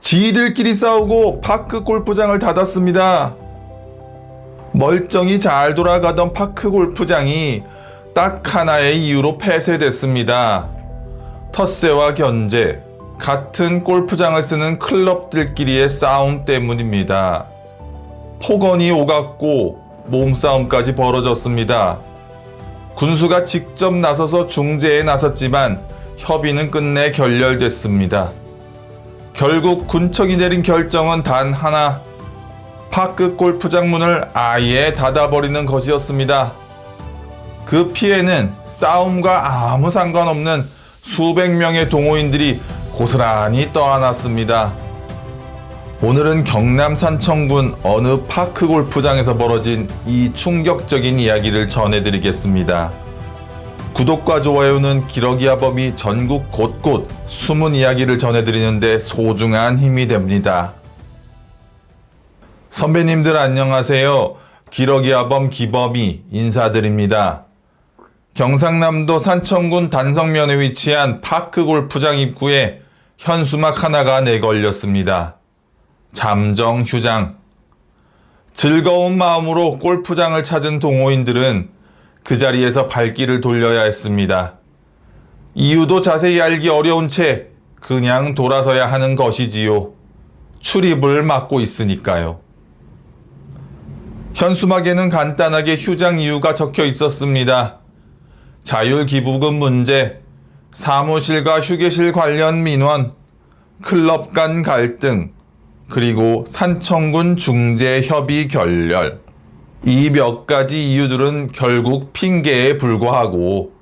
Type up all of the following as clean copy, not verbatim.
지들끼리 싸우고 파크 골프장을 닫았습니다. 멀쩡히 잘 돌아가던 파크 골프장이 딱 하나의 이유로 폐쇄됐습니다. 텃세와 견제, 같은 골프장을 쓰는 클럽들끼리의 싸움 때문입니다. 폭언이 오갔고 몸싸움까지 벌어졌습니다. 군수가 직접 나서서 중재에 나섰지만 협의는 끝내 결렬됐습니다. 결국 군청이 내린 결정은 단 하나, 파크 골프장 문을 아예 닫아버리는 것이었습니다. 그 피해는 싸움과 아무 상관없는 수백 명의 동호인들이 고스란히 떠안았습니다. 오늘은 경남 산청군 어느 파크 골프장에서 벌어진 이 충격적인 이야기를 전해드리겠습니다. 구독과 좋아요는 기러기아범이 전국 곳곳 숨은 이야기를 전해드리는데 소중한 힘이 됩니다. 선배님들 안녕하세요. 기러기아범 기범이 인사드립니다. 경상남도 산청군 단성면에 위치한 파크 골프장 입구에 현수막 하나가 내걸렸습니다. 잠정 휴장. 즐거운 마음으로 골프장을 찾은 동호인들은 그 자리에서 발길을 돌려야 했습니다. 이유도 자세히 알기 어려운 채 그냥 돌아서야 하는 것이지요. 출입을 막고 있으니까요. 현수막에는 간단하게 휴장 이유가 적혀 있었습니다. 자율기부금 문제, 사무실과 휴게실 관련 민원, 클럽 간 갈등, 그리고 산청군 중재협의 결렬. 이 몇 가지 이유들은 결국 핑계에 불과하고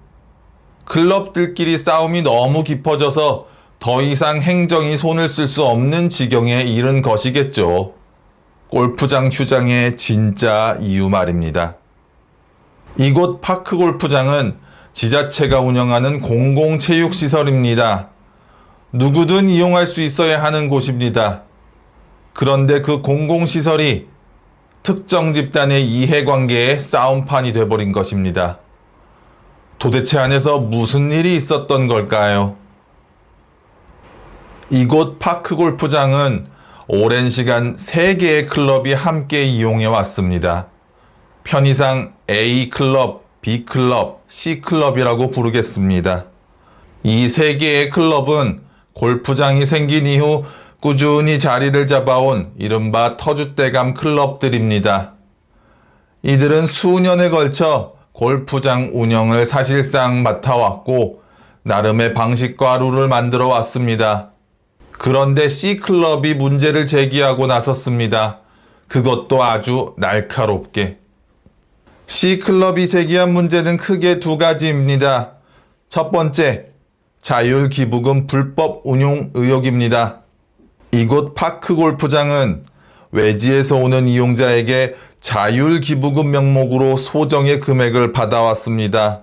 클럽들끼리 싸움이 너무 깊어져서 더 이상 행정이 손을 쓸 수 없는 지경에 이른 것이겠죠. 골프장 휴장의 진짜 이유 말입니다. 이곳 파크 골프장은 지자체가 운영하는 공공체육시설입니다. 누구든 이용할 수 있어야 하는 곳입니다. 그런데 그 공공시설이 특정 집단의 이해관계의 싸움판이 돼버린 것입니다. 도대체 안에서 무슨 일이 있었던 걸까요? 이곳 파크 골프장은 오랜 시간 3개의 클럽이 함께 이용해 왔습니다. 편의상 A클럽, B클럽, C클럽이라고 부르겠습니다. 이 3개의 클럽은 골프장이 생긴 이후 꾸준히 자리를 잡아온 이른바 터줏대감 클럽들입니다. 이들은 수년에 걸쳐 골프장 운영을 사실상 맡아왔고 나름의 방식과 룰을 만들어 왔습니다. 그런데 C클럽이 문제를 제기하고 나섰습니다. 그것도 아주 날카롭게. C클럽이 제기한 문제는 크게 2가지입니다. 첫 번째, 자율기부금 불법 운용 의혹입니다. 이곳 파크 골프장은 외지에서 오는 이용자에게 자율기부금 명목으로 소정의 금액을 받아왔습니다.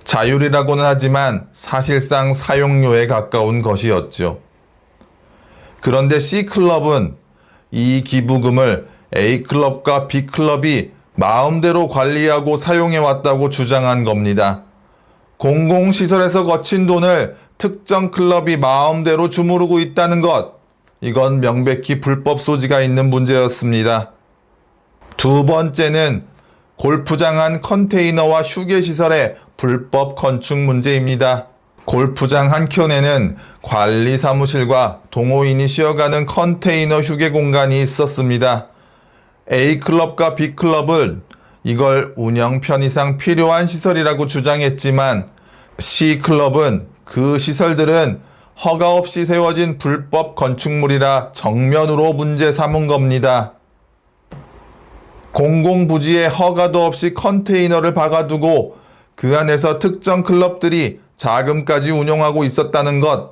자율이라고는 하지만 사실상 사용료에 가까운 것이었죠. 그런데 C클럽은 이 기부금을 A클럽과 B클럽이 마음대로 관리하고 사용해왔다고 주장한 겁니다. 공공시설에서 거친 돈을 특정 클럽이 마음대로 주무르고 있다는 것, 이건 명백히 불법 소지가 있는 문제였습니다. 2번째는 골프장 안 컨테이너와 휴게시설의 불법 건축 문제입니다. 골프장 한켠에는 관리 사무실과 동호인이 쉬어가는 컨테이너 휴게 공간이 있었습니다. A클럽과 B클럽은 이걸 운영 편의상 필요한 시설이라고 주장했지만 C클럽은 그 시설들은 허가 없이 세워진 불법 건축물이라 정면으로 문제 삼은 겁니다. 공공부지에 허가도 없이 컨테이너를 박아두고 그 안에서 특정 클럽들이 자금까지 운용하고 있었다는 것.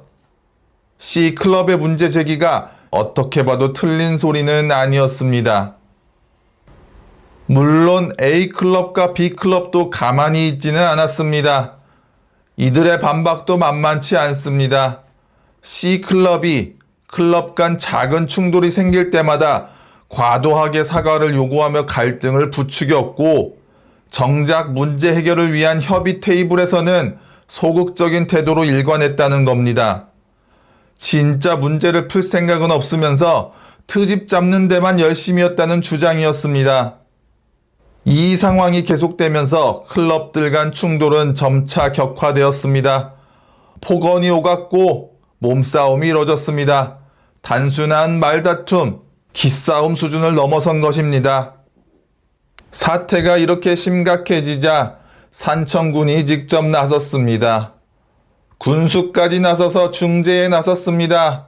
C클럽의 문제 제기가 어떻게 봐도 틀린 소리는 아니었습니다. 물론 A클럽과 B클럽도 가만히 있지는 않았습니다. 이들의 반박도 만만치 않습니다. C클럽이 클럽 간 작은 충돌이 생길 때마다 과도하게 사과를 요구하며 갈등을 부추겼고 정작 문제 해결을 위한 협의 테이블에서는 소극적인 태도로 일관했다는 겁니다. 진짜 문제를 풀 생각은 없으면서 트집 잡는 데만 열심이었다는 주장이었습니다. 이 상황이 계속되면서 클럽들 간 충돌은 점차 격화되었습니다. 폭언이 오갔고 몸싸움이 이뤄졌습니다. 단순한 말다툼, 기싸움 수준을 넘어선 것입니다. 사태가 이렇게 심각해지자 산청군이 직접 나섰습니다. 군수까지 나서서 중재에 나섰습니다.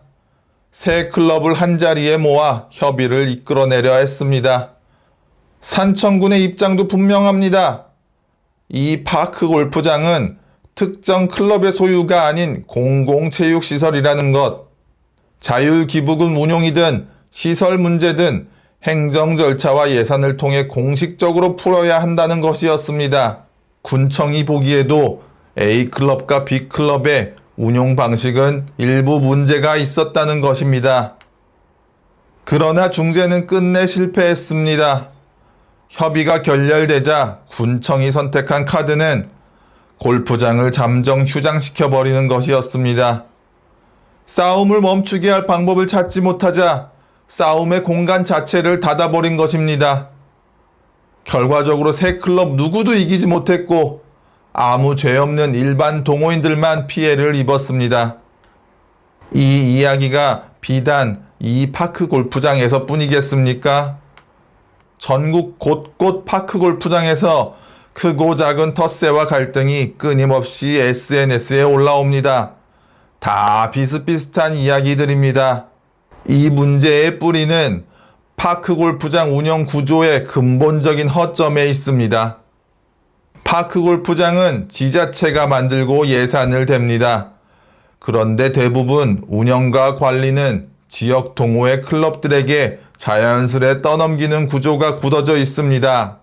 세 클럽을 한자리에 모아 협의를 이끌어내려 했습니다. 산청군의 입장도 분명합니다. 이 파크 골프장은 특정 클럽의 소유가 아닌 공공체육시설이라는 것, 자율기부금 운용이든 시설 문제든 행정 절차와 예산을 통해 공식적으로 풀어야 한다는 것이었습니다. 군청이 보기에도 A클럽과 B클럽의 운용 방식은 일부 문제가 있었다는 것입니다. 그러나 중재는 끝내 실패했습니다. 협의가 결렬되자 군청이 선택한 카드는 골프장을 잠정 휴장시켜버리는 것이었습니다. 싸움을 멈추게 할 방법을 찾지 못하자 싸움의 공간 자체를 닫아버린 것입니다. 결과적으로 세 클럽 누구도 이기지 못했고 아무 죄 없는 일반 동호인들만 피해를 입었습니다. 이 이야기가 비단 이 파크 골프장에서 뿐이겠습니까? 전국 곳곳 파크 골프장에서 크고 작은 텃세와 갈등이 끊임없이 SNS에 올라옵니다. 다 비슷비슷한 이야기들입니다. 이 문제의 뿌리는 파크 골프장 운영 구조의 근본적인 허점에 있습니다. 파크 골프장은 지자체가 만들고 예산을 댑니다. 그런데 대부분 운영과 관리는 지역 동호회 클럽들에게 자연스레 떠넘기는 구조가 굳어져 있습니다.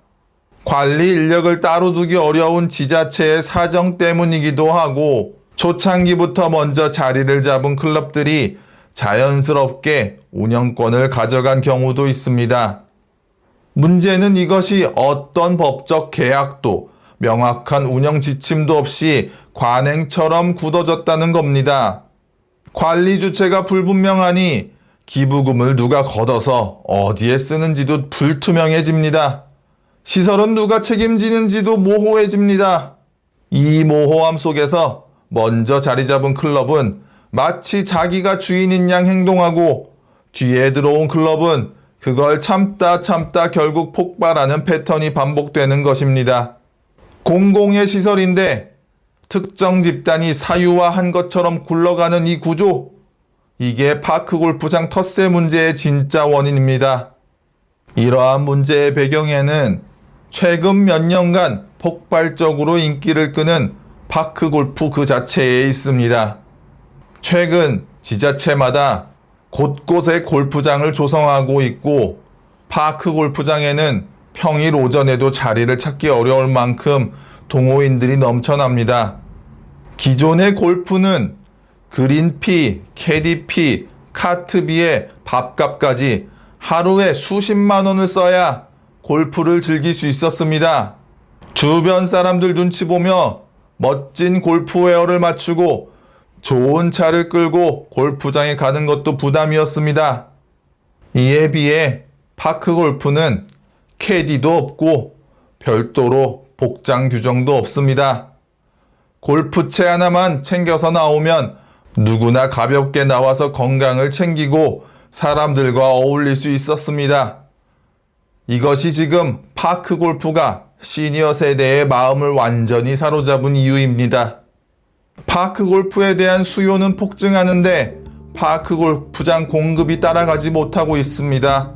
관리 인력을 따로 두기 어려운 지자체의 사정 때문이기도 하고 초창기부터 먼저 자리를 잡은 클럽들이 자연스럽게 운영권을 가져간 경우도 있습니다. 문제는 이것이 어떤 법적 계약도 명확한 운영 지침도 없이 관행처럼 굳어졌다는 겁니다. 관리 주체가 불분명하니 기부금을 누가 걷어서 어디에 쓰는지도 불투명해집니다. 시설은 누가 책임지는지도 모호해집니다. 이 모호함 속에서 먼저 자리 잡은 클럽은 마치 자기가 주인인 양 행동하고 뒤에 들어온 클럽은 그걸 참다 결국 폭발하는 패턴이 반복되는 것입니다. 공공의 시설인데 특정 집단이 사유화한 것처럼 굴러가는 이 구조, 이게 파크 골프장 텃세 문제의 진짜 원인입니다. 이러한 문제의 배경에는 최근 몇 년간 폭발적으로 인기를 끄는 파크 골프 그 자체에 있습니다. 최근 지자체마다 곳곳에 골프장을 조성하고 있고 파크 골프장에는 평일 오전에도 자리를 찾기 어려울 만큼 동호인들이 넘쳐납니다. 기존의 골프는 그린피, 캐디피, 카트비에 밥값까지 하루에 수십만 원을 써야 골프를 즐길 수 있었습니다. 주변 사람들 눈치 보며 멋진 골프웨어를 맞추고 좋은 차를 끌고 골프장에 가는 것도 부담이었습니다. 이에 비해 파크 골프는 캐디도 없고 별도로 복장 규정도 없습니다. 골프채 하나만 챙겨서 나오면 누구나 가볍게 나와서 건강을 챙기고 사람들과 어울릴 수 있었습니다. 이것이 지금 파크 골프가 시니어 세대의 마음을 완전히 사로잡은 이유입니다. 파크 골프에 대한 수요는 폭증하는데 파크 골프장 공급이 따라가지 못하고 있습니다.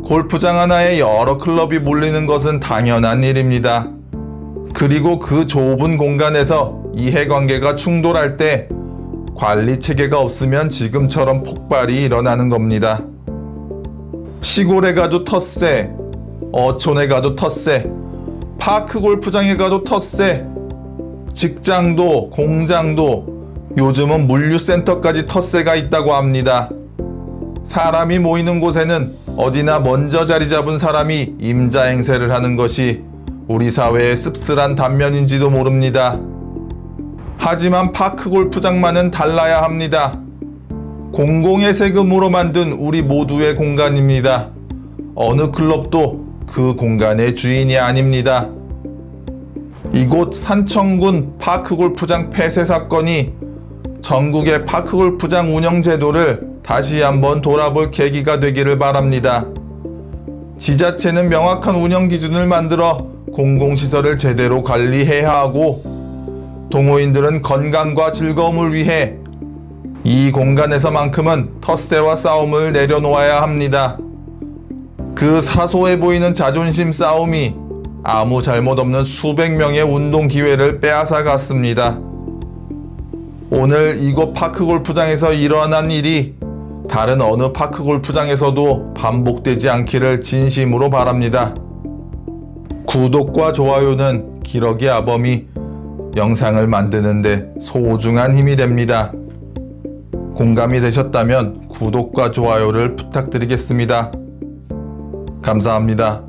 골프장 하나에 여러 클럽이 몰리는 것은 당연한 일입니다. 그리고 그 좁은 공간에서 이해관계가 충돌할 때 관리 체계가 없으면 지금처럼 폭발이 일어나는 겁니다. 시골에 가도 텃세, 어촌에 가도 텃세, 파크 골프장에 가도 텃세, 직장도 공장도 요즘은 물류센터까지 텃세가 있다고 합니다. 사람이 모이는 곳에는 어디나 먼저 자리 잡은 사람이 임자 행세를 하는 것이 우리 사회의 씁쓸한 단면인지도 모릅니다. 하지만 파크 골프장만은 달라야 합니다. 공공의 세금으로 만든 우리 모두의 공간입니다. 어느 클럽도 그 공간의 주인이 아닙니다. 이곳 산청군 파크골프장 폐쇄 사건이 전국의 파크골프장 운영 제도를 다시 한번 돌아볼 계기가 되기를 바랍니다. 지자체는 명확한 운영 기준을 만들어 공공시설을 제대로 관리해야 하고, 동호인들은 건강과 즐거움을 위해 이 공간에서만큼은 텃세와 싸움을 내려놓아야 합니다. 그 사소해 보이는 자존심 싸움이 아무 잘못 없는 수백 명의 운동 기회를 빼앗아 갔습니다. 오늘 이곳 파크골프장에서 일어난 일이 다른 어느 파크골프장에서도 반복되지 않기를 진심으로 바랍니다. 구독과 좋아요는 기러기 아범이 영상을 만드는데 소중한 힘이 됩니다. 공감이 되셨다면 구독과 좋아요를 부탁드리겠습니다. 감사합니다.